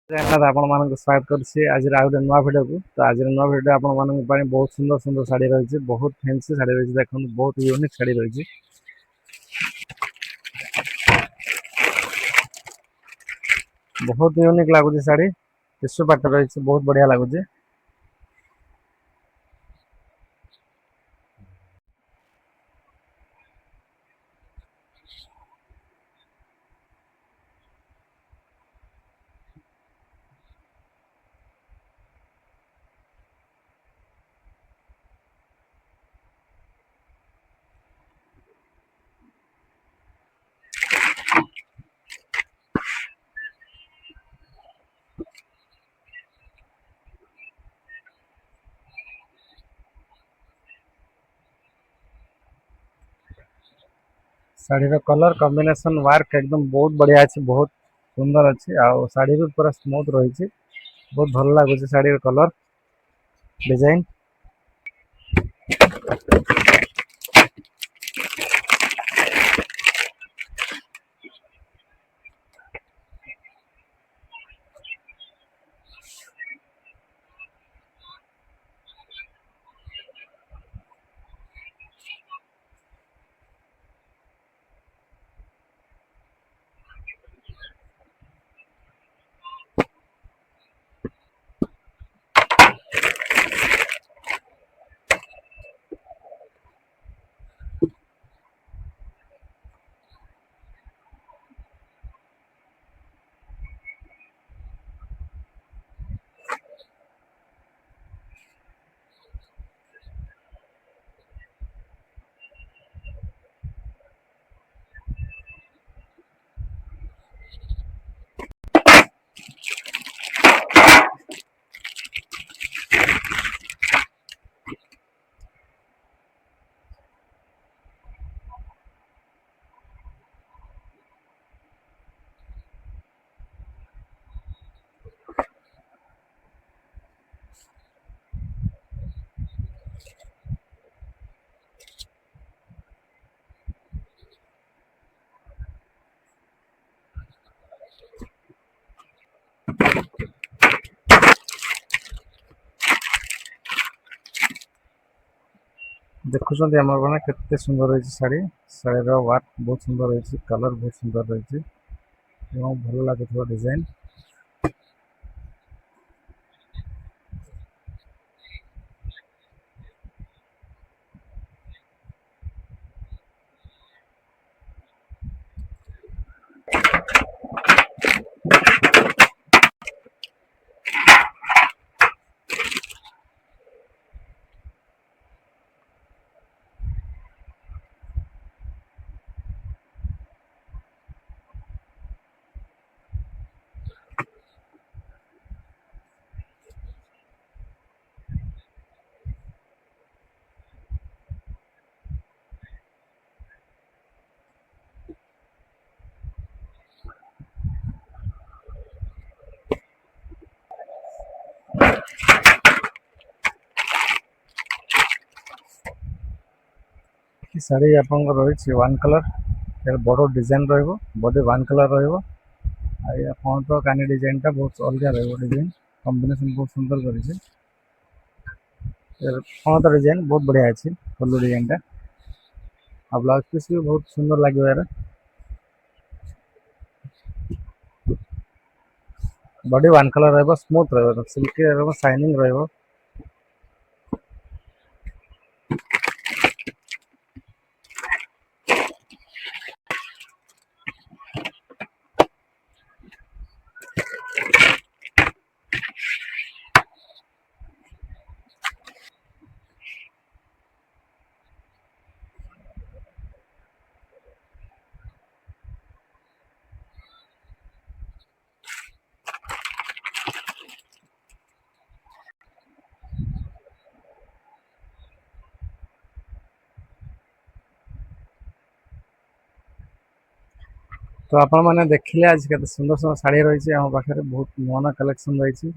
जगन्नाथ आपण स्वागत करछि आज आउ गोटे नुआ भिडियो को। तो आज नुआ भिडियो आपण बहुत सुंदर सुंदर साड़ी रही, बहुत फैंसी साड़ी रही, देखो बहुत यूनिक साड़ी रही। बहुत यूनिक लगुच साड़ी, टिश्यू पाट रही, बहुत बढ़िया लगुच। साड़ी रो कलर कॉम्बिनेशन वर्क एकदम बहुत बढ़िया अच्छे, बहुत सुंदर अच्छे। आ साड़ी भी पूरा स्मूथ रही, बहुत भल लगुच साड़ी रो कलर डिजाइन। देखुं मैंने केते सुंदर रही साड़ी, शाड़ी वर्क बहुत सुंदर रही, कलर बहुत सुंदर रही, भल लगे डिजाइन। शाड़ी आप रही वन कलर बड़ डिजाइन रॉडी वन कलर रहा तो कानी डिजाइन टा बहुत अलग डिजाइन कॉम्बिनेशन बहुत सुंदर कर डिजाइन बहुत बढ़िया अच्छे फुल डिजाइन टा आ ब्लाउज पीस भी बहुत सुंदर लगे यार body one colour smooth silky shining रही। तो आपण मैंने देखिले आज के सुंदर सुंदर शाड़ी रही आम पाखे बहुत नुआ नुआ कलेक्शन रही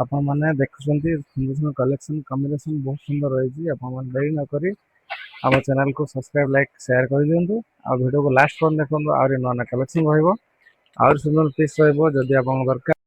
आपण मैंने देखुं सुंदर सुंदर कलेक्शन कॉम्बिनेशन बहुत सुंदर रही। आप देरी नक आम चैनल को सब्सक्राइब लाइक शेयर कर दिंतु आ वीडियो को लास्ट पर देखो आहुरी नुआ नुआ कलेक्शन रहिबो। ଆହୁରି ସୁନ୍ଦର ପିସ୍ ରହିବ ଯଦି ଆପଣଙ୍କ ଦରକାର।